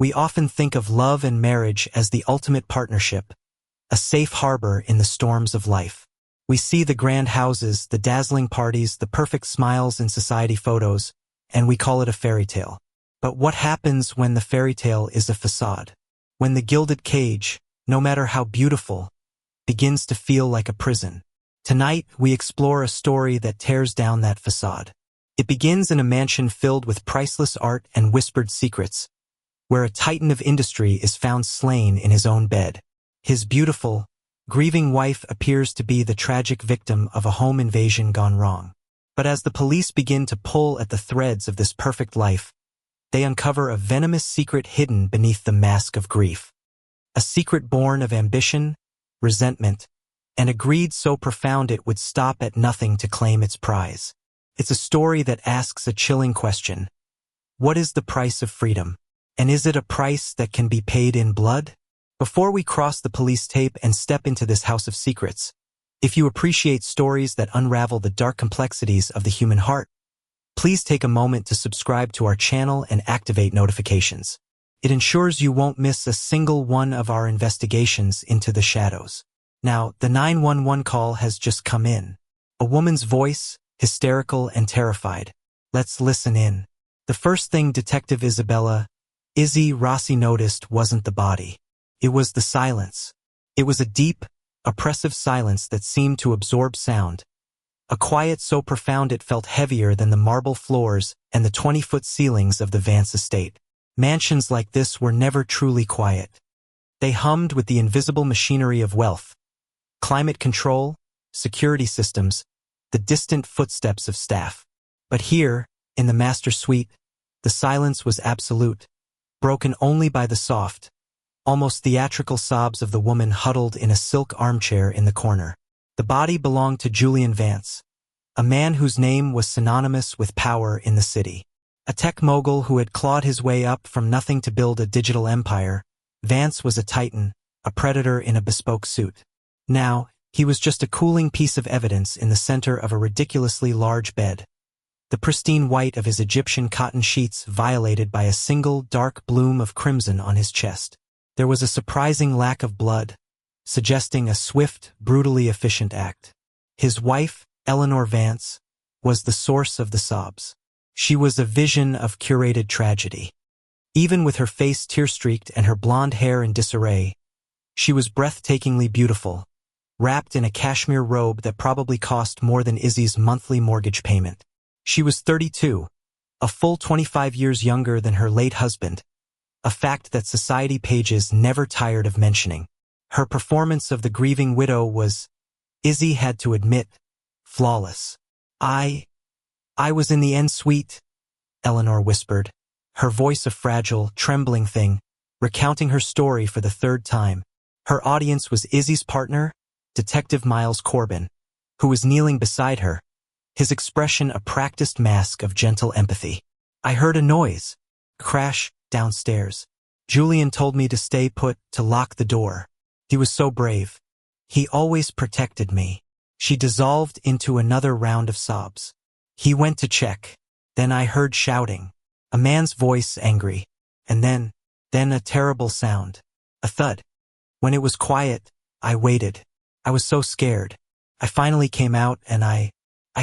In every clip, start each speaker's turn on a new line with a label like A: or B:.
A: We often think of love and marriage as the ultimate partnership, a safe harbor in the storms of life. We see the grand houses, the dazzling parties, the perfect smiles in society photos, and we call it a fairy tale. But what happens when the fairy tale is a facade? When the gilded cage, no matter how beautiful, begins to feel like a prison? Tonight, we explore a story that tears down that facade. It begins in a mansion filled with priceless art and whispered secrets, where a titan of industry is found slain in his own bed. His beautiful, grieving wife appears to be the tragic victim of a home invasion gone wrong. But as the police begin to pull at the threads of this perfect life, they uncover a venomous secret hidden beneath the mask of grief. A secret born of ambition, resentment, and a greed so profound it would stop at nothing to claim its prize. It's a story that asks a chilling question. What is the price of freedom? And is it a price that can be paid in blood? Before we cross the police tape and step into this house of secrets, if you appreciate stories that unravel the dark complexities of the human heart, please take a moment to subscribe to our channel and activate notifications. It ensures you won't miss a single one of our investigations into the shadows. Now, the 911 call has just come in. A woman's voice, hysterical and terrified. Let's listen in. The first thing Detective Izzy Rossi noticed wasn't the body. It was the silence. It was a deep, oppressive silence that seemed to absorb sound. A quiet so profound it felt heavier than the marble floors and the 20-foot ceilings of the Vance estate. Mansions like this were never truly quiet. They hummed with the invisible machinery of wealth. Climate control, security systems, the distant footsteps of staff. But here, in the master suite, the silence was absolute, broken only by the soft, almost theatrical sobs of the woman huddled in a silk armchair in the corner. The body belonged to Julian Vance, a man whose name was synonymous with power in the city. A tech mogul who had clawed his way up from nothing to build a digital empire, Vance was a titan, a predator in a bespoke suit. Now, he was just a cooling piece of evidence in the center of a ridiculously large bed. The pristine white of his Egyptian cotton sheets violated by a single dark bloom of crimson on his chest. There was a surprising lack of blood, suggesting a swift, brutally efficient act. His wife, Eleanor Vance, was the source of the sobs. She was a vision of curated tragedy. Even with her face tear-streaked and her blonde hair in disarray, she was breathtakingly beautiful, wrapped in a cashmere robe that probably cost more than Izzy's monthly mortgage payment. She was 32, a full 25 years younger than her late husband, a fact that society pages never tired of mentioning. Her performance of the grieving widow was, Izzy had to admit, flawless. I was in the end suite, Eleanor whispered, her voice a fragile, trembling thing, recounting her story for the third time. Her audience was Izzy's partner, Detective Miles Corbin, who was kneeling beside her, his expression a practiced mask of gentle empathy. I heard a noise. Crash, downstairs. Julian told me to stay put, to lock the door. He was so brave. He always protected me. She dissolved into another round of sobs. He went to check. Then I heard shouting. A man's voice angry. And then a terrible sound. A thud. When it was quiet, I waited. I was so scared. I finally came out and I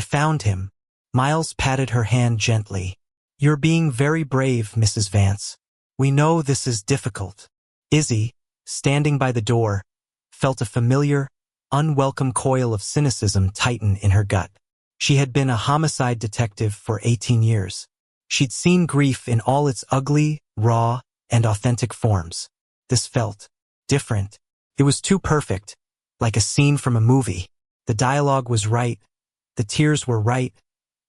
A: found him. Miles patted her hand gently. You're being very brave, Mrs. Vance. We know this is difficult. Izzy, standing by the door, felt a familiar, unwelcome coil of cynicism tighten in her gut. She had been a homicide detective for 18 years. She'd seen grief in all its ugly, raw, and authentic forms. This felt different. It was too perfect, like a scene from a movie. The dialogue was right, the tears were right,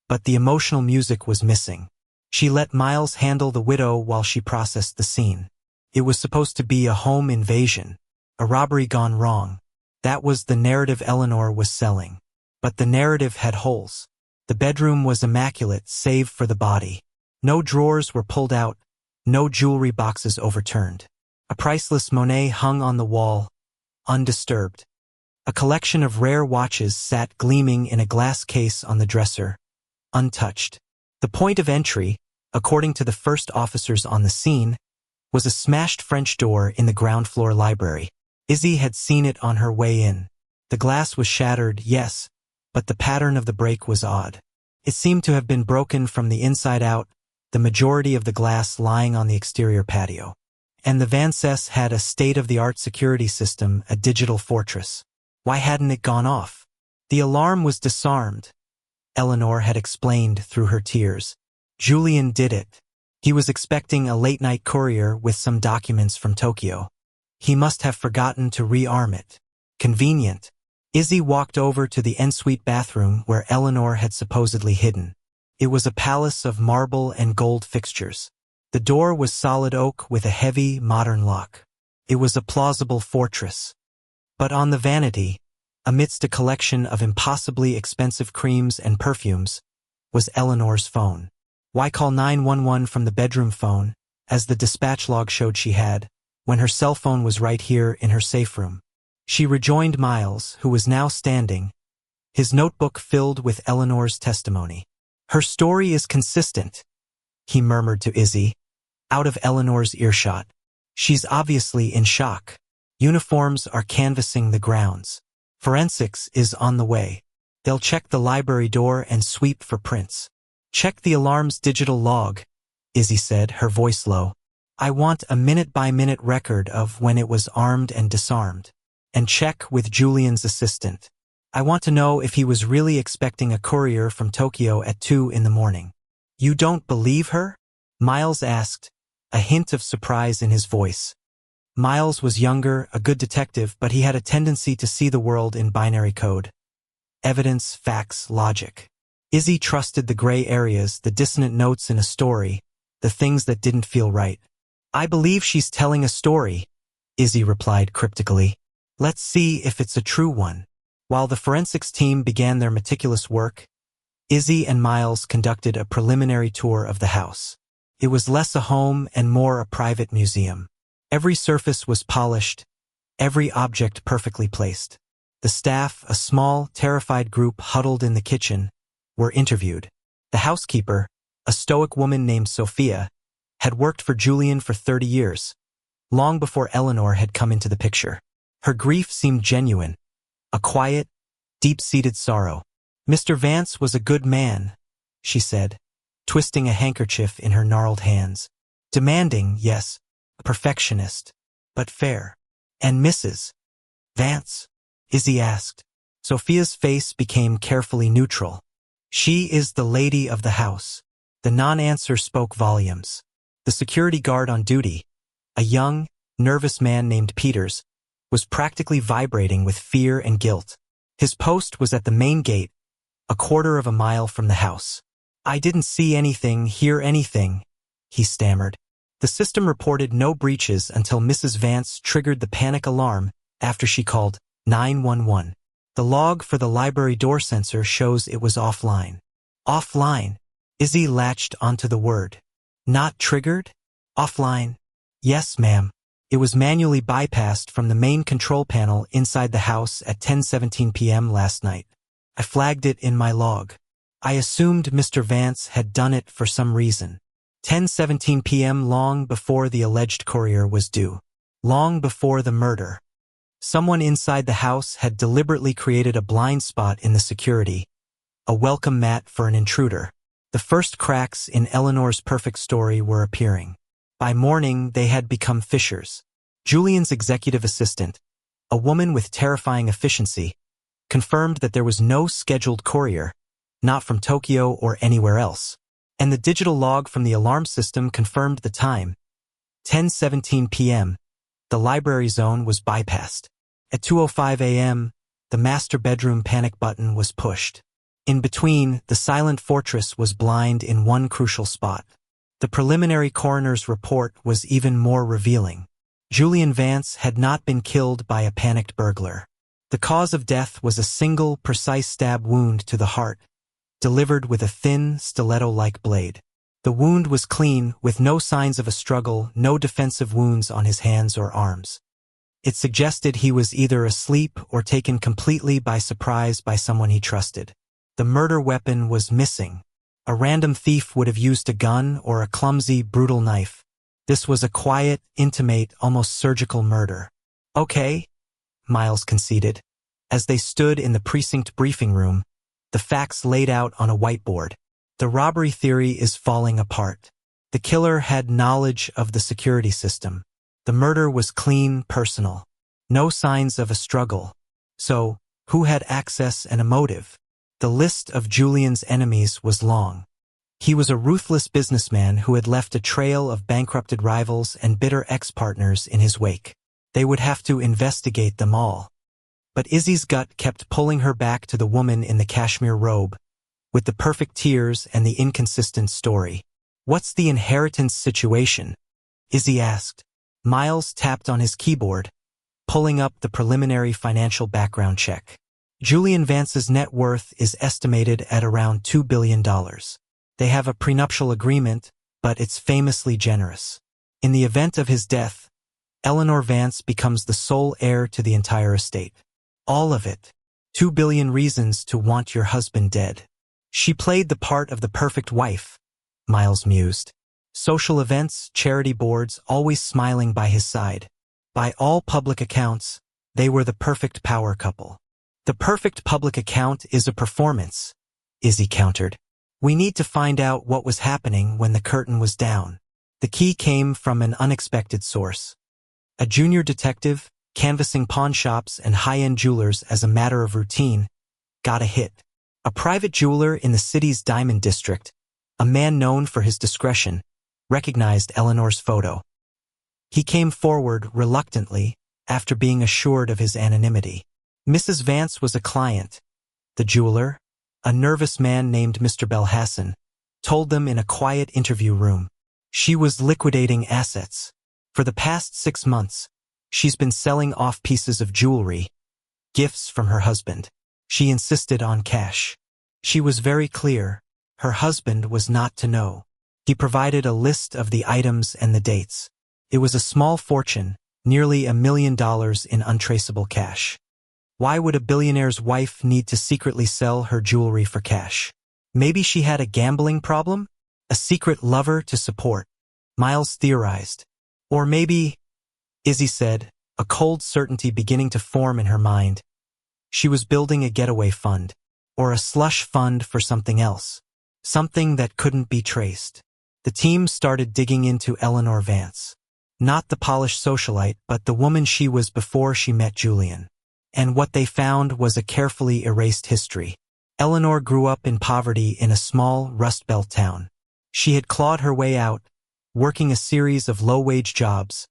A: but the emotional music was missing. She let Miles handle the widow while she processed the scene. It was supposed to be a home invasion, a robbery gone wrong. That was the narrative Eleanor was selling. But the narrative had holes. The bedroom was immaculate save for the body. No drawers were pulled out, no jewelry boxes overturned. A priceless Monet hung on the wall, undisturbed. A collection of rare watches sat gleaming in a glass case on the dresser, untouched. The point of entry, according to the first officers on the scene, was a smashed French door in the ground floor library. Izzy had seen it on her way in. The glass was shattered, yes, but the pattern of the break was odd. It seemed to have been broken from the inside out, the majority of the glass lying on the exterior patio. And the Vances had a state-of-the-art security system, a digital fortress. Why hadn't it gone off? The alarm was disarmed, Eleanor had explained through her tears. Julian did it. He was expecting a late-night courier with some documents from Tokyo. He must have forgotten to rearm it. Convenient. Izzy walked over to the ensuite bathroom where Eleanor had supposedly hidden. It was a palace of marble and gold fixtures. The door was solid oak with a heavy, modern lock. It was a plausible fortress. But on the vanity, amidst a collection of impossibly expensive creams and perfumes, was Eleanor's phone. Why call 911 from the bedroom phone, as the dispatch log showed she had, when her cell phone was right here in her safe room? She rejoined Miles, who was now standing, his notebook filled with Eleanor's testimony. Her story is consistent, he murmured to Izzy, out of Eleanor's earshot. She's obviously in shock. Uniforms are canvassing the grounds. Forensics is on the way. They'll check the library door and sweep for prints. Check the alarm's digital log, Izzy said, her voice low. I want a minute-by-minute record of when it was armed and disarmed. And check with Julian's assistant. I want to know if he was really expecting a courier from Tokyo at 2 in the morning. You don't believe her? Miles asked, a hint of surprise in his voice. Miles was younger, a good detective, but he had a tendency to see the world in binary code. Evidence, facts, logic. Izzy trusted the gray areas, the dissonant notes in a story, the things that didn't feel right. I believe she's telling a story, Izzy replied cryptically. Let's see if it's a true one. While the forensics team began their meticulous work, Izzy and Miles conducted a preliminary tour of the house. It was less a home and more a private museum. Every surface was polished, every object perfectly placed. The staff, a small, terrified group huddled in the kitchen, were interviewed. The housekeeper, a stoic woman named Sophia, had worked for Julian for 30 years, long before Eleanor had come into the picture. Her grief seemed genuine, a quiet, deep-seated sorrow. Mr. Vance was a good man, she said, twisting a handkerchief in her gnarled hands. Demanding, yes, a perfectionist, but fair. And Mrs. Vance? Izzy asked. Sophia's face became carefully neutral. She is the lady of the house. The non-answer spoke volumes. The security guard on duty, a young, nervous man named Peters, was practically vibrating with fear and guilt. His post was at the main gate, a quarter of a mile from the house. I didn't see anything, hear anything, he stammered. The system reported no breaches until Mrs. Vance triggered the panic alarm after she called 911. The log for the library door sensor shows it was offline. Offline. Izzy latched onto the word. Not triggered? Offline. Yes, ma'am. It was manually bypassed from the main control panel inside the house at 10:17 p.m. last night. I flagged it in my log. I assumed Mr. Vance had done it for some reason. 10:17 p.m. long before the alleged courier was due. Long before the murder. Someone inside the house had deliberately created a blind spot in the security, a welcome mat for an intruder. The first cracks in Eleanor's perfect story were appearing. By morning, they had become fissures. Julian's executive assistant, a woman with terrifying efficiency, confirmed that there was no scheduled courier, not from Tokyo or anywhere else. And the digital log from the alarm system confirmed the time. 10:17 p.m., the library zone was bypassed. At 2:05 a.m., the master bedroom panic button was pushed. In between, the silent fortress was blind in one crucial spot. The preliminary coroner's report was even more revealing. Julian Vance had not been killed by a panicked burglar. The cause of death was a single, precise stab wound to the heart, delivered with a thin, stiletto-like blade. The wound was clean, with no signs of a struggle, no defensive wounds on his hands or arms. It suggested he was either asleep or taken completely by surprise by someone he trusted. The murder weapon was missing. A random thief would have used a gun or a clumsy, brutal knife. This was a quiet, intimate, almost surgical murder. Okay, Miles conceded. As they stood in the precinct briefing room, the facts laid out on a whiteboard. The robbery theory is falling apart. The killer had knowledge of the security system. The murder was clean, personal. No signs of a struggle. So, who had access and a motive? The list of Julian's enemies was long. He was a ruthless businessman who had left a trail of bankrupted rivals and bitter ex-partners in his wake. They would have to investigate them all. But Izzy's gut kept pulling her back to the woman in the cashmere robe, with the perfect tears and the inconsistent story. What's the inheritance situation? Izzy asked. Miles tapped on his keyboard, pulling up the preliminary financial background check. Julian Vance's net worth is estimated at around $2 billion. They have a prenuptial agreement, but it's famously generous. In the event of his death, Eleanor Vance becomes the sole heir to the entire estate. All of it. 2 billion reasons to want your husband dead. She played the part of the perfect wife, Miles mused. Social events, charity boards, always smiling by his side. By all public accounts, they were the perfect power couple. The perfect public account is a performance, Izzy countered. We need to find out what was happening when the curtain was down. The key came from an unexpected source. A junior detective, canvassing pawn shops and high-end jewelers as a matter of routine, got a hit. A private jeweler in the city's diamond district, a man known for his discretion, recognized Eleanor's photo. He came forward reluctantly after being assured of his anonymity. Mrs. Vance was a client. The jeweler, a nervous man named Mr. Belhassan, told them in a quiet interview room. She was liquidating assets. For the past 6 months, she's been selling off pieces of jewelry, gifts from her husband. She insisted on cash. She was very clear. Her husband was not to know. He provided a list of the items and the dates. It was a small fortune, nearly $1 million in untraceable cash. Why would a billionaire's wife need to secretly sell her jewelry for cash? Maybe she had a gambling problem? A secret lover to support? Miles theorized. Or maybe, Izzy said, a cold certainty beginning to form in her mind. She was building a getaway fund, or a slush fund for something else. Something that couldn't be traced. The team started digging into Eleanor Vance. Not the polished socialite, but the woman she was before she met Julian. And what they found was a carefully erased history. Eleanor grew up in poverty in a small Rust Belt town. She had clawed her way out, working a series of low-wage jobs,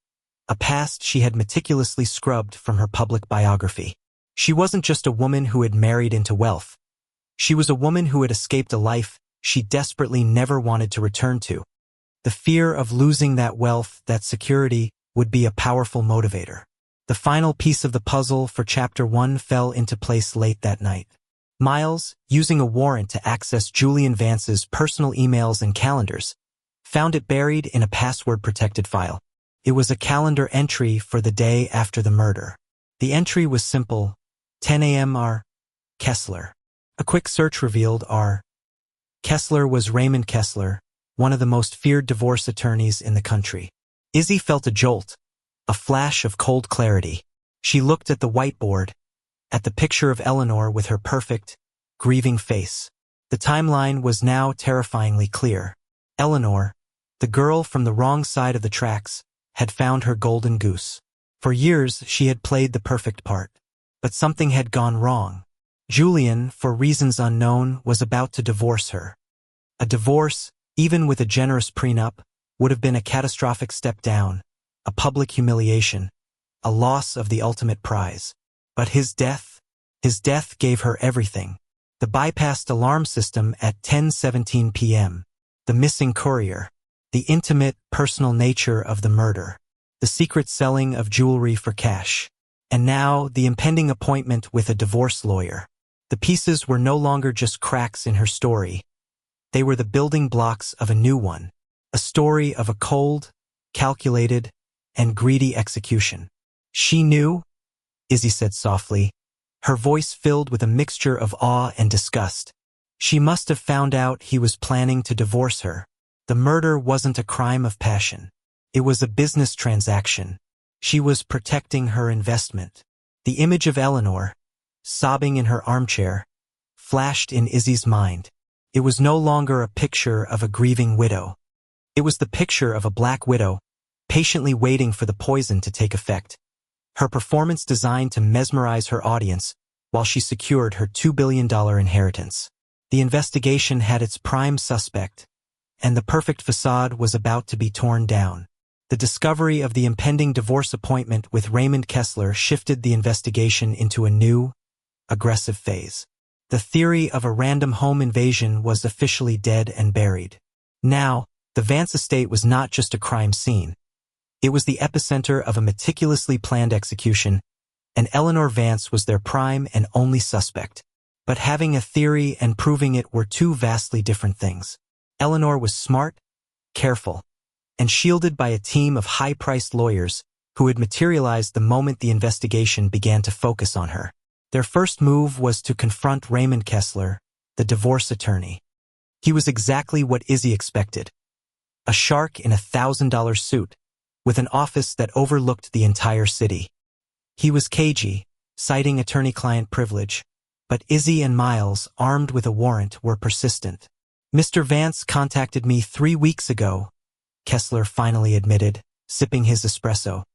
A: a past she had meticulously scrubbed from her public biography. She wasn't just a woman who had married into wealth. She was a woman who had escaped a life she desperately never wanted to return to. The fear of losing that wealth, that security, would be a powerful motivator. The final piece of the puzzle for Chapter 1 fell into place late that night. Miles, using a warrant to access Julian Vance's personal emails and calendars, found it buried in a password-protected file. It was a calendar entry for the day after the murder. The entry was simple: 10 a.m. R. Kessler. A quick search revealed R. Kessler was Raymond Kessler, one of the most feared divorce attorneys in the country. Izzy felt a jolt, a flash of cold clarity. She looked at the whiteboard, at the picture of Eleanor with her perfect, grieving face. The timeline was now terrifyingly clear. Eleanor, the girl from the wrong side of the tracks, had found her golden goose. For years, she had played the perfect part. But something had gone wrong. Julian, for reasons unknown, was about to divorce her. A divorce, even with a generous prenup, would have been a catastrophic step down, a public humiliation, a loss of the ultimate prize. But his death gave her everything. The bypassed alarm system at 10:17 p.m., the missing courier, the intimate, personal nature of the murder, the secret selling of jewelry for cash, and now the impending appointment with a divorce lawyer. The pieces were no longer just cracks in her story. They were the building blocks of a new one, a story of a cold, calculated, and greedy execution. She knew, Izzy said softly, her voice filled with a mixture of awe and disgust. She must have found out he was planning to divorce her. The murder wasn't a crime of passion. It was a business transaction. She was protecting her investment. The image of Eleanor, sobbing in her armchair, flashed in Izzy's mind. It was no longer a picture of a grieving widow. It was the picture of a black widow, patiently waiting for the poison to take effect. Her performance designed to mesmerize her audience while she secured her $2 billion inheritance. The investigation had its prime suspect, and the perfect facade was about to be torn down. The discovery of the impending divorce appointment with Raymond Kessler shifted the investigation into a new, aggressive phase. The theory of a random home invasion was officially dead and buried. Now, the Vance estate was not just a crime scene. It was the epicenter of a meticulously planned execution, and Eleanor Vance was their prime and only suspect. But having a theory and proving it were two vastly different things. Eleanor was smart, careful, and shielded by a team of high-priced lawyers who had materialized the moment the investigation began to focus on her. Their first move was to confront Raymond Kessler, the divorce attorney. He was exactly what Izzy expected. A shark in a $1,000 suit, with an office that overlooked the entire city. He was cagey, citing attorney-client privilege, but Izzy and Miles, armed with a warrant, were persistent. "Mr. Vance contacted me 3 weeks ago," Kessler finally admitted, sipping his espresso.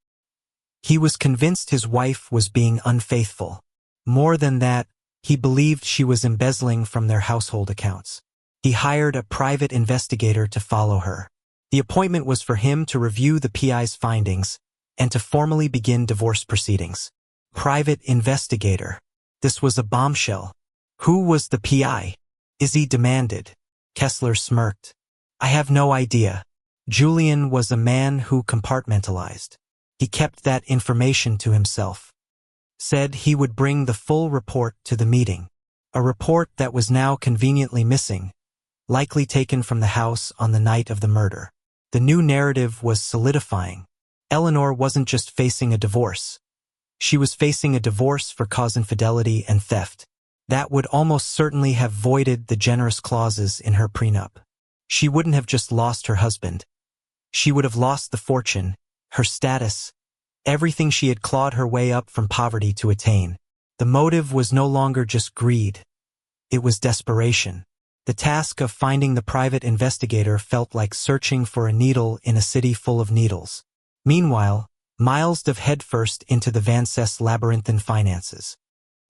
A: He was convinced his wife was being unfaithful. More than that, he believed she was embezzling from their household accounts. He hired a private investigator to follow her. The appointment was for him to review the PI's findings and to formally begin divorce proceedings. Private investigator. This was a bombshell. Who was the PI? Izzy demanded. Kessler smirked. "I have no idea." Julian was a man who compartmentalized. He kept that information to himself. Said he would bring the full report to the meeting. A report that was now conveniently missing, likely taken from the house on the night of the murder. The new narrative was solidifying. Eleanor wasn't just facing a divorce. She was facing a divorce for cause infidelity and theft. That would almost certainly have voided the generous clauses in her prenup. She wouldn't have just lost her husband. She would have lost the fortune, her status, everything she had clawed her way up from poverty to attain. The motive was no longer just greed. It was desperation. The task of finding the private investigator felt like searching for a needle in a city full of needles. Meanwhile, Miles dove headfirst into the Vance's labyrinthine finances.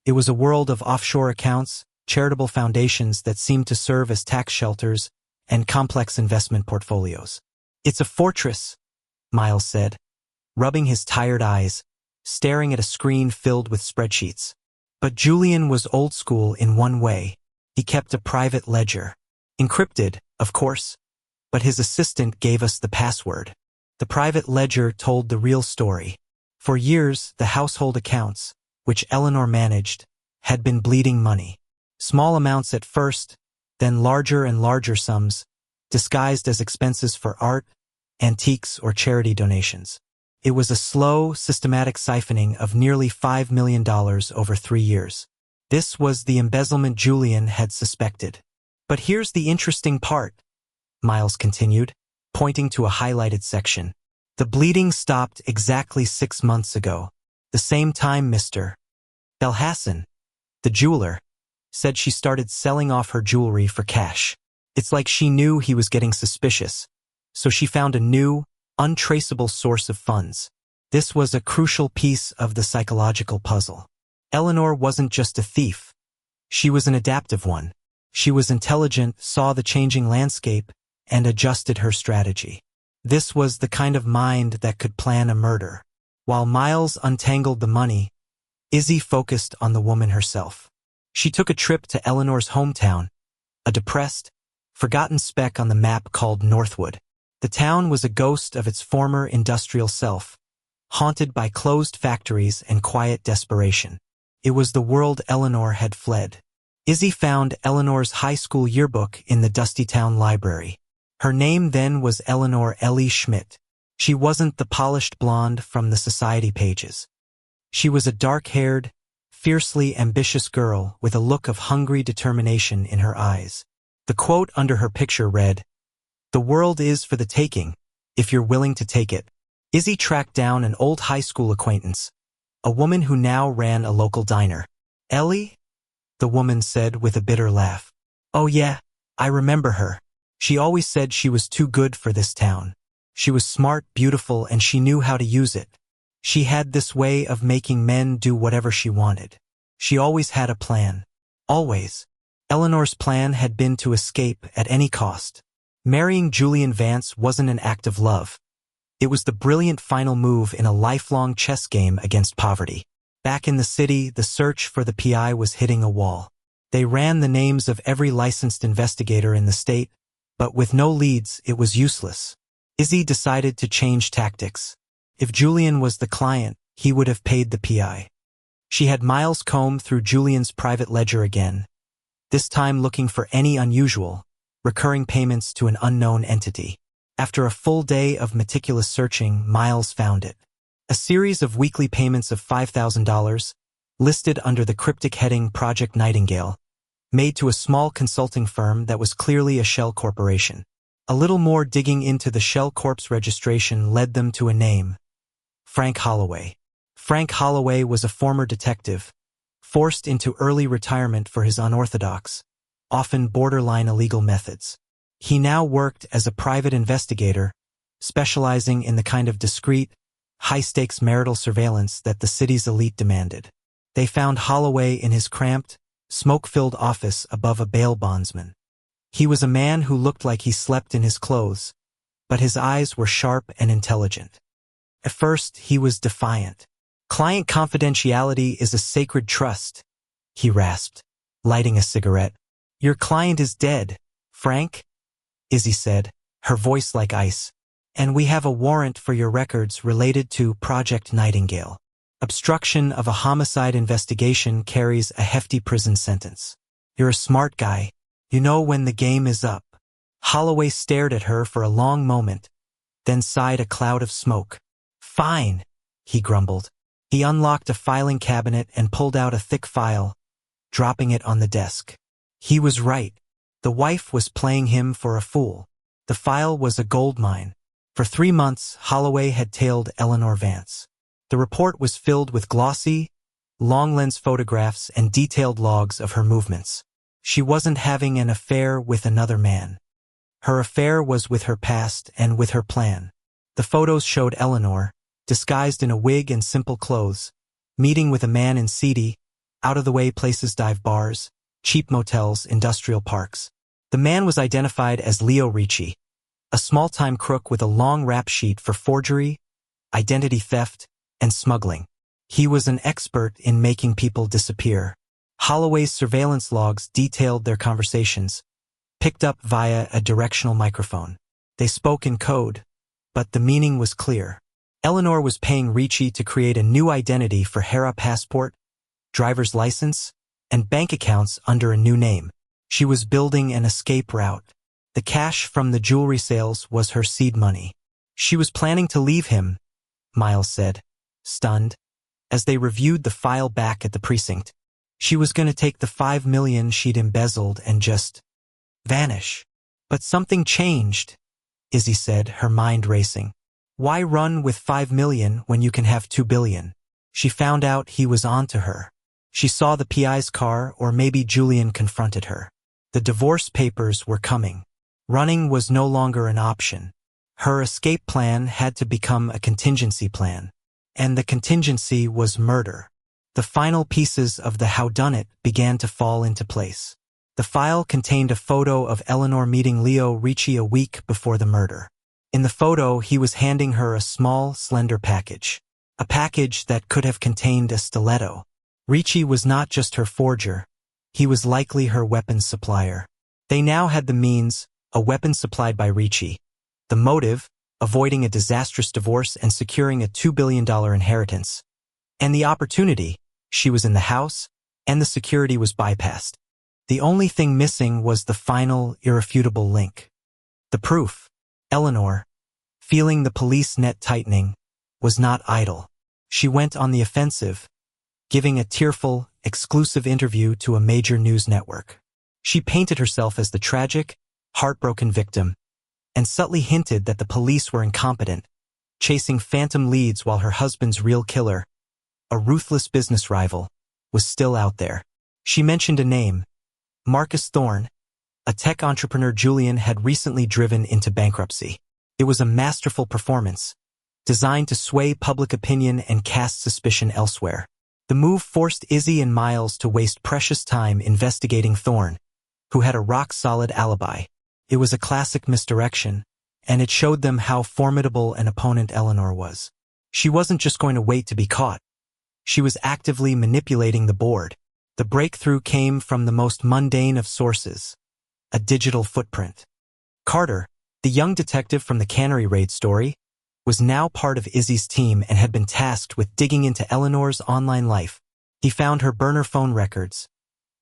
A: It was a world of offshore accounts, charitable foundations that seemed to serve as tax shelters, and complex investment portfolios. "It's a fortress," Miles said, rubbing his tired eyes, staring at a screen filled with spreadsheets. But Julian was old school in one way. He kept a private ledger. Encrypted, of course, but his assistant gave us the password. The private ledger told the real story. For years, the household accounts, which Eleanor managed, had been bleeding money. Small amounts at first, then larger and larger sums, disguised as expenses for art, antiques, or charity donations. It was a slow, systematic siphoning of nearly $5 million over 3 years. This was the embezzlement Julian had suspected. "But here's the interesting part," Miles continued, pointing to a highlighted section. "The bleeding stopped exactly 6 months ago. The same time Mr. Belhassan, the jeweler, said she started selling off her jewelry for cash. It's like she knew he was getting suspicious, so she found a new, untraceable source of funds. This was a crucial piece of the psychological puzzle. Eleanor wasn't just a thief. She was an adaptive one. She was intelligent, saw the changing landscape, and adjusted her strategy. This was the kind of mind that could plan a murder. While Miles untangled the money, Izzy focused on the woman herself. She took a trip to Eleanor's hometown, a depressed, forgotten speck on the map called Northwood. The town was a ghost of its former industrial self, haunted by closed factories and quiet desperation. It was the world Eleanor had fled. Izzy found Eleanor's high school yearbook in the dusty town library. Her name then was Eleanor Ellie Schmidt. She wasn't the polished blonde from the society pages. She was a dark-haired, fiercely ambitious girl with a look of hungry determination in her eyes. The quote under her picture read, "The world is for the taking, if you're willing to take it. Izzy tracked down an old high school acquaintance, a woman who now ran a local diner. Ellie? The woman said with a bitter laugh. Oh yeah, I remember her. She always said she was too good for this town. She was smart, beautiful, and she knew how to use it. She had this way of making men do whatever she wanted. She always had a plan. Always. Eleanor's plan had been to escape at any cost. Marrying Julian Vance wasn't an act of love. It was the brilliant final move in a lifelong chess game against poverty. Back in the city, the search for the PI was hitting a wall. They ran the names of every licensed investigator in the state, but with no leads, it was useless. Izzy decided to change tactics. If Julian was the client, he would have paid the PI. She had Miles comb through Julian's private ledger again, this time looking for any unusual, recurring payments to an unknown entity. After a full day of meticulous searching, Miles found it. A series of weekly payments of $5,000, listed under the cryptic heading Project Nightingale, made to a small consulting firm that was clearly a shell corporation. A little more digging into the Shell Corp's registration led them to a name: Frank Holloway. Frank Holloway was a former detective, forced into early retirement for his unorthodox, often borderline illegal methods. He now worked as a private investigator, specializing in the kind of discreet, high-stakes marital surveillance that the city's elite demanded. They found Holloway in his cramped, smoke-filled office above a bail bondsman. He was a man who looked like he slept in his clothes, but his eyes were sharp and intelligent. At first, he was defiant. "Client confidentiality is a sacred trust," he rasped, lighting a cigarette. "Your client is dead, Frank," Izzy said, her voice like ice. "And we have a warrant for your records related to Project Nightingale. Obstruction of a homicide investigation carries a hefty prison sentence. You're a smart guy. You know when the game is up." Holloway stared at her for a long moment, then sighed a cloud of smoke. "Fine," he grumbled. He unlocked a filing cabinet and pulled out a thick file, dropping it on the desk. He was right. The wife was playing him for a fool. The file was a goldmine. For 3 months, Holloway had tailed Eleanor Vance. The report was filled with glossy, long-lens photographs and detailed logs of her movements. She wasn't having an affair with another man. Her affair was with her past and with her plan. The photos showed Eleanor, disguised in a wig and simple clothes, meeting with a man in seedy, out-of-the-way places: dive bars, cheap motels, industrial parks. The man was identified as Leo Ricci, a small-time crook with a long rap sheet for forgery, identity theft, and smuggling. He was an expert in making people disappear. Holloway's surveillance logs detailed their conversations, picked up via a directional microphone. They spoke in code, but the meaning was clear. Eleanor was paying Ricci to create a new identity for Hera passport, driver's license, and bank accounts under a new name. She was building an escape route. The cash from the jewelry sales was her seed money. She was planning to leave him, Miles said, stunned, as they reviewed the file back at the precinct. She was going to take the $5 million she'd embezzled and just vanish. But something changed, Izzy said, her mind racing. Why run with $5 million when you can have $2 billion? She found out he was onto her. She saw the PI's car, or maybe Julian confronted her. The divorce papers were coming. Running was no longer an option. Her escape plan had to become a contingency plan. And the contingency was murder. The final pieces of the whodunit began to fall into place. The file contained a photo of Eleanor meeting Leo Ricci a week before the murder. In the photo, he was handing her a small, slender package. A package that could have contained a stiletto. Ricci was not just her forger. He was likely her weapons supplier. They now had the means, a weapon supplied by Ricci. The motive, avoiding a disastrous divorce and securing a $2 billion inheritance. And the opportunity, she was in the house, and the security was bypassed. The only thing missing was the final, irrefutable link. The proof. Eleanor, feeling the police net tightening, was not idle. She went on the offensive, giving a tearful, exclusive interview to a major news network. She painted herself as the tragic, heartbroken victim, and subtly hinted that the police were incompetent, chasing phantom leads while her husband's real killer, a ruthless business rival, was still out there. She mentioned a name, Marcus Thorne, a tech entrepreneur Julian had recently driven into bankruptcy. It was a masterful performance, designed to sway public opinion and cast suspicion elsewhere. The move forced Izzy and Miles to waste precious time investigating Thorne, who had a rock-solid alibi. It was a classic misdirection, and it showed them how formidable an opponent Eleanor was. She wasn't just going to wait to be caught. She was actively manipulating the board. The breakthrough came from the most mundane of sources, a digital footprint. Carter, the young detective from the Cannery Raid story, was now part of Izzy's team and had been tasked with digging into Eleanor's online life. He found her burner phone records,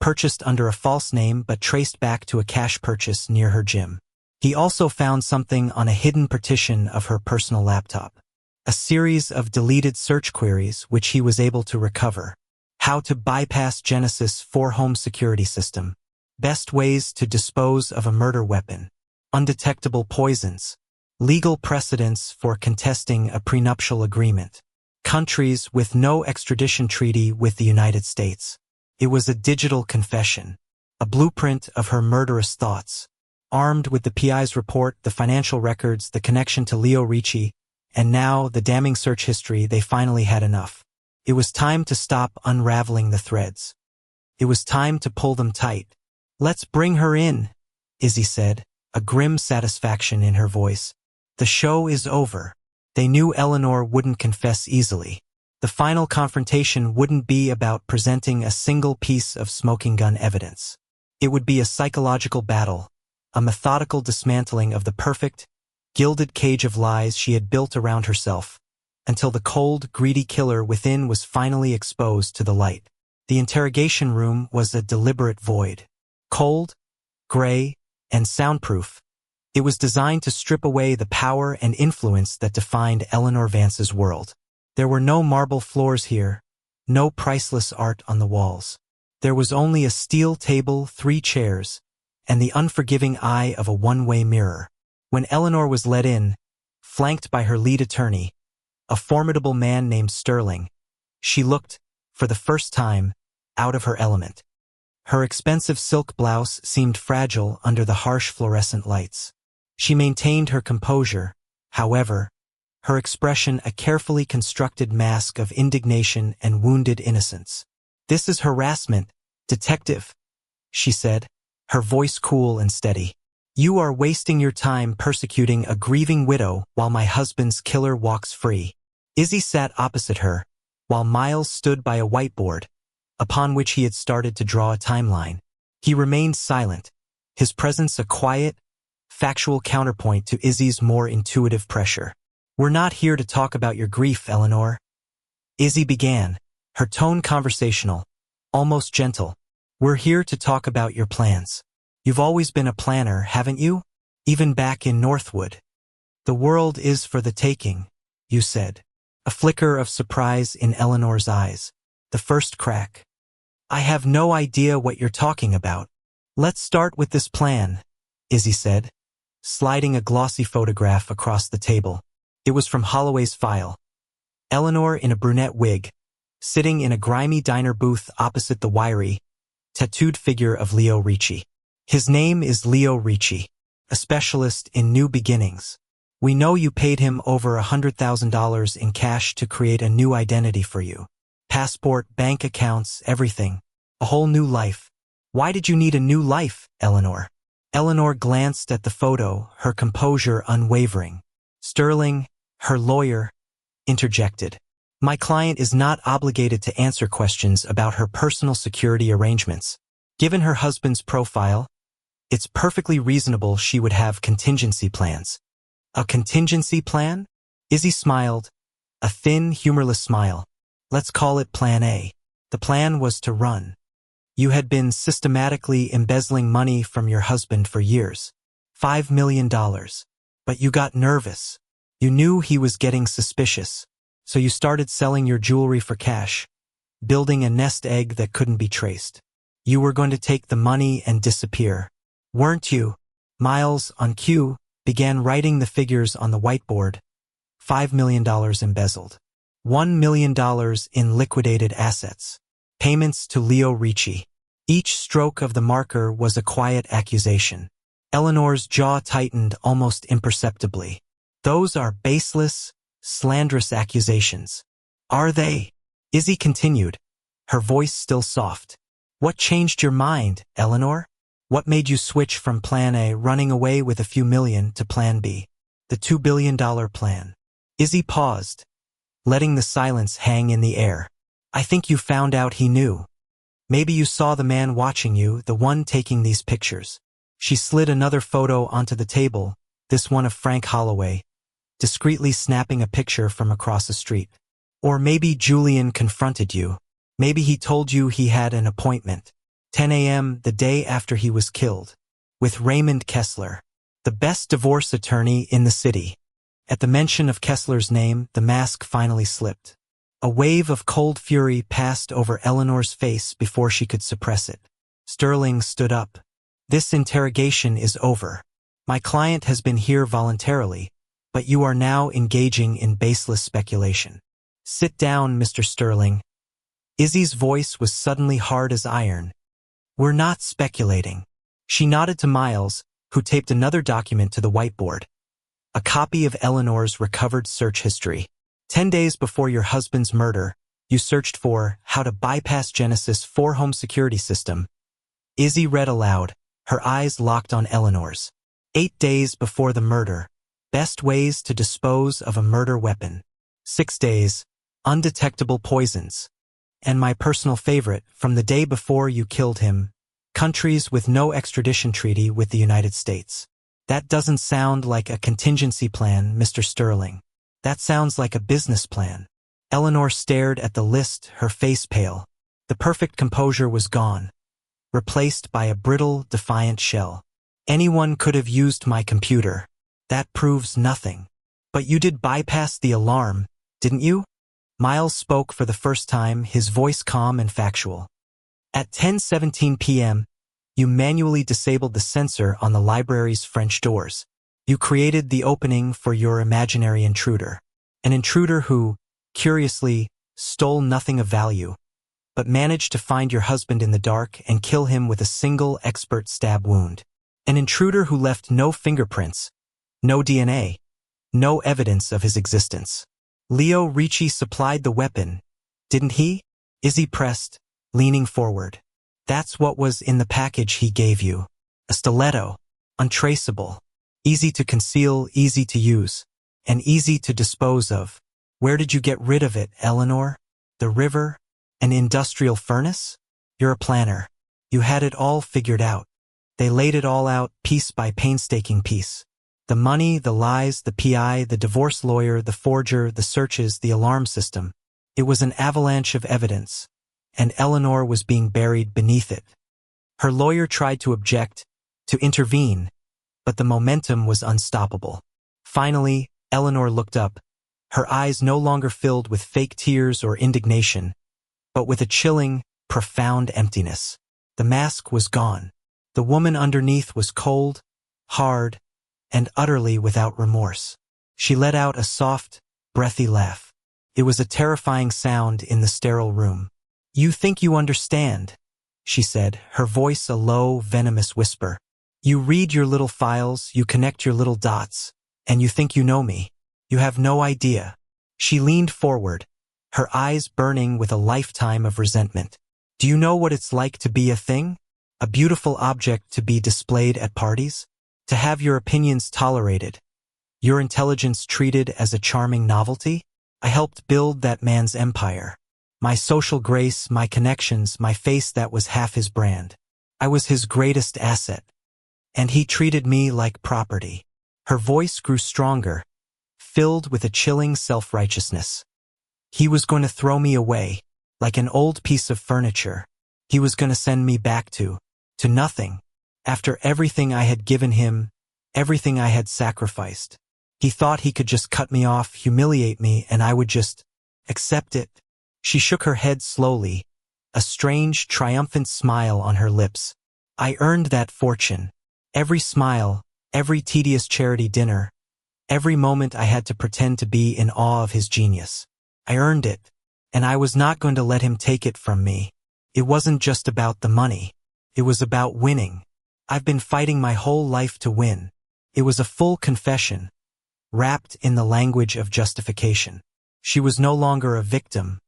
A: purchased under a false name but traced back to a cash purchase near her gym. He also found something on a hidden partition of her personal laptop, a series of deleted search queries which he was able to recover. How to bypass Genesis 4 home security system. Best ways to dispose of a murder weapon. Undetectable poisons. Legal precedents for contesting a prenuptial agreement. Countries with no extradition treaty with the United States. It was a digital confession, a blueprint of her murderous thoughts. Armed with the PI's report, the financial records, the connection to Leo Ricci, and now the damning search history, they finally had enough. It was time to stop unraveling the threads. It was time to pull them tight. "Let's bring her in," Izzy said, a grim satisfaction in her voice. The show is over. They knew Eleanor wouldn't confess easily. The final confrontation wouldn't be about presenting a single piece of smoking gun evidence. It would be a psychological battle, a methodical dismantling of the perfect, gilded cage of lies she had built around herself, until the cold, greedy killer within was finally exposed to the light. The interrogation room was a deliberate void. Cold, gray, and soundproof, it was designed to strip away the power and influence that defined Eleanor Vance's world. There were no marble floors here, no priceless art on the walls. There was only a steel table, 3 chairs, and the unforgiving eye of a one-way mirror. When Eleanor was let in, flanked by her lead attorney, a formidable man named Sterling, she looked, for the first time, out of her element. Her expensive silk blouse seemed fragile under the harsh fluorescent lights. She maintained her composure, however, her expression a carefully constructed mask of indignation and wounded innocence. "This is harassment, detective," she said, her voice cool and steady. "You are wasting your time persecuting a grieving widow while my husband's killer walks free." Izzy sat opposite her, while Miles stood by a whiteboard, upon which he had started to draw a timeline. He remained silent, his presence a quiet, factual counterpoint to Izzy's more intuitive pressure. "We're not here to talk about your grief, Eleanor," Izzy began, her tone conversational, almost gentle. "We're here to talk about your plans. You've always been a planner, haven't you? Even back in Northwood. The world is for the taking, you said." A flicker of surprise in Eleanor's eyes. The first crack. "I have no idea what you're talking about." "Let's start with this plan," Izzy said, sliding a glossy photograph across the table. It was from Holloway's file. Eleanor in a brunette wig, sitting in a grimy diner booth opposite the wiry, tattooed figure of Leo Ricci. "His name is Leo Ricci, a specialist in new beginnings. We know you paid him over $100,000 in cash to create a new identity for you. Passport, bank accounts, everything. A whole new life. Why did you need a new life, Eleanor?" Eleanor glanced at the photo, her composure unwavering. Sterling, her lawyer, interjected. "My client is not obligated to answer questions about her personal security arrangements. Given her husband's profile, it's perfectly reasonable she would have contingency plans." "A contingency plan?" Izzy smiled, a thin, humorless smile. "Let's call it Plan A. The plan was to run. You had been systematically embezzling money from your husband for years. $5 million. But you got nervous. You knew he was getting suspicious. So you started selling your jewelry for cash, building a nest egg that couldn't be traced. You were going to take the money and disappear. Weren't you?" Miles, on cue, began writing the figures on the whiteboard. $5 million embezzled. $1 million in liquidated assets. Payments to Leo Ricci. Each stroke of the marker was a quiet accusation. Eleanor's jaw tightened almost imperceptibly. Those are baseless, slanderous accusations. Are they? Izzy continued, her voice still soft. What changed your mind, Eleanor? What made you switch from Plan A, running away with a few million, to Plan B, the $2 billion plan? Izzy paused, letting the silence hang in the air. I think you found out he knew. Maybe you saw the man watching you, the one taking these pictures. She slid another photo onto the table, this one of Frank Holloway, discreetly snapping a picture from across the street. Or maybe Julian confronted you. Maybe he told you he had an appointment. 10 a.m. the day after he was killed. With Raymond Kessler, the best divorce attorney in the city. At the mention of Kessler's name, the mask finally slipped. A wave of cold fury passed over Eleanor's face before she could suppress it. Sterling stood up. This interrogation is over. My client has been here voluntarily, but you are now engaging in baseless speculation. Sit down, Mr. Sterling. Izzy's voice was suddenly hard as iron. We're not speculating. She nodded to Miles, who taped another document to the whiteboard. A copy of Eleanor's recovered search history. 10 days before your husband's murder, you searched for how to bypass Genesis 4 home security system. Izzy read aloud, her eyes locked on Eleanor's. 8 days before the murder, best ways to dispose of a murder weapon. 6 days, undetectable poisons. And my personal favorite, from the day before you killed him, countries with no extradition treaty with the United States. That doesn't sound like a contingency plan, Mr. Sterling. That sounds like a business plan. Eleanor stared at the list, her face pale. The perfect composure was gone, replaced by a brittle, defiant shell. Anyone could have used my computer. That proves nothing. But you did bypass the alarm, didn't you? Miles spoke for the first time, his voice calm and factual. At 10:17 p.m., you manually disabled the sensor on the library's French doors. You created the opening for your imaginary intruder. An intruder who, curiously, stole nothing of value, but managed to find your husband in the dark and kill him with a single expert stab wound. An intruder who left no fingerprints, no DNA, no evidence of his existence. Leo Ricci supplied the weapon, didn't he? Izzy pressed, leaning forward. That's what was in the package he gave you. A stiletto, untraceable, easy to conceal, easy to use, and easy to dispose of. Where did you get rid of it, Eleanor? The river? An industrial furnace? You're a planner. You had it all figured out. They laid it all out, piece by painstaking piece. The money, the lies, the PI, the divorce lawyer, the forger, the searches, the alarm system. It was an avalanche of evidence, and Eleanor was being buried beneath it. Her lawyer tried to object, to intervene, but the momentum was unstoppable. Finally, Eleanor looked up, her eyes no longer filled with fake tears or indignation, but with a chilling, profound emptiness. The mask was gone. The woman underneath was cold, hard, and utterly without remorse. She let out a soft, breathy laugh. It was a terrifying sound in the sterile room. You think you understand, she said, her voice a low, venomous whisper. You read your little files, you connect your little dots, and you think you know me. You have no idea. She leaned forward, her eyes burning with a lifetime of resentment. Do you know what it's like to be a thing? A beautiful object to be displayed at parties? To have your opinions tolerated? Your intelligence treated as a charming novelty? I helped build that man's empire. My social grace, my connections, my face that was half his brand. I was his greatest asset. And he treated me like property. Her voice grew stronger, filled with a chilling self-righteousness. He was going to throw me away, like an old piece of furniture. He was going to send me back to nothing. After everything I had given him, everything I had sacrificed. He thought he could just cut me off, humiliate me, and I would just accept it. She shook her head slowly, a strange, triumphant smile on her lips. I earned that fortune. Every smile, every tedious charity dinner, every moment I had to pretend to be in awe of his genius. I earned it, and I was not going to let him take it from me. It wasn't just about the money. It was about winning. I've been fighting my whole life to win. It was a full confession, wrapped in the language of justification. She was no longer a victim.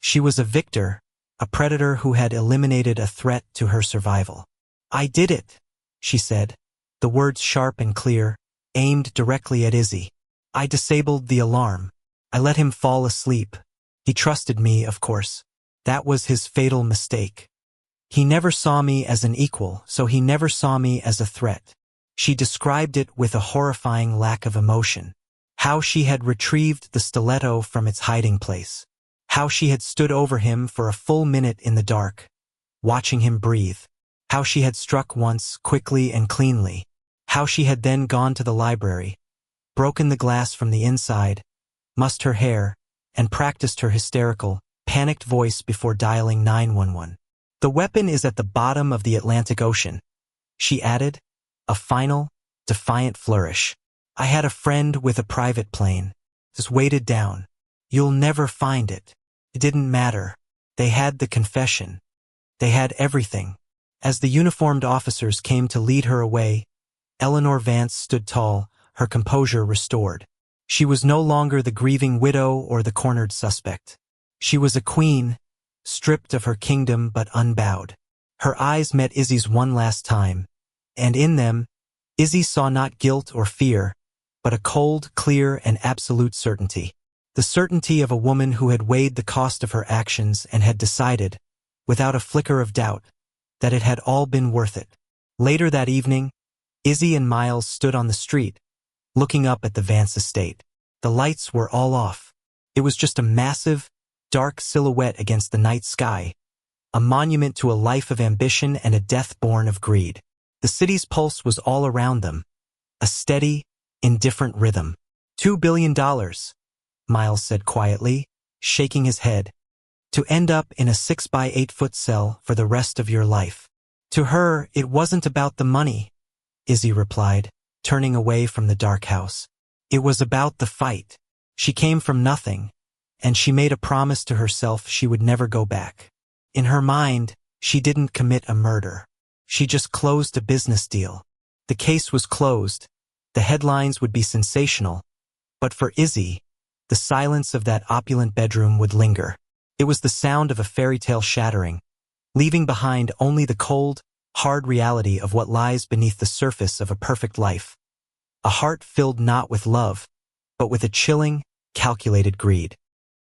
A: She was a victor, a predator who had eliminated a threat to her survival. I did it, she said, the words sharp and clear, aimed directly at Izzy. I disabled the alarm. I let him fall asleep. He trusted me, of course. That was his fatal mistake. He never saw me as an equal, so he never saw me as a threat. She described it with a horrifying lack of emotion. How she had retrieved the stiletto from its hiding place. How she had stood over him for a full minute in the dark, watching him breathe. How she had struck once, quickly and cleanly. How she had then gone to the library, broken the glass from the inside, mussed her hair, and practiced her hysterical, panicked voice before dialing 911. The weapon is at the bottom of the Atlantic Ocean, she added, a final, defiant flourish. I had a friend with a private plane, just weighted down. You'll never find it. It didn't matter. They had the confession. They had everything. As the uniformed officers came to lead her away, Eleanor Vance stood tall, her composure restored. She was no longer the grieving widow or the cornered suspect. She was a queen, stripped of her kingdom but unbowed. Her eyes met Izzy's one last time, and in them, Izzy saw not guilt or fear, but a cold, clear, and absolute certainty. The certainty of a woman who had weighed the cost of her actions and had decided, without a flicker of doubt, that it had all been worth it. Later that evening, Izzy and Miles stood on the street, looking up at the Vance estate. The lights were all off. It was just a massive, dark silhouette against the night sky, a monument to a life of ambition and a death born of greed. The city's pulse was all around them, a steady, indifferent rhythm. $2 billion, Miles said quietly, shaking his head, to end up in a 6-by-8-foot cell for the rest of your life. To her, it wasn't about the money, Izzy replied, turning away from the dark house. It was about the fight. She came from nothing, and she made a promise to herself she would never go back. In her mind, she didn't commit a murder. She just closed a business deal. The case was closed. The headlines would be sensational. But for Izzy, the silence of that opulent bedroom would linger. It was the sound of a fairy tale shattering, leaving behind only the cold, hard reality of what lies beneath the surface of a perfect life. A heart filled not with love, but with a chilling, calculated greed.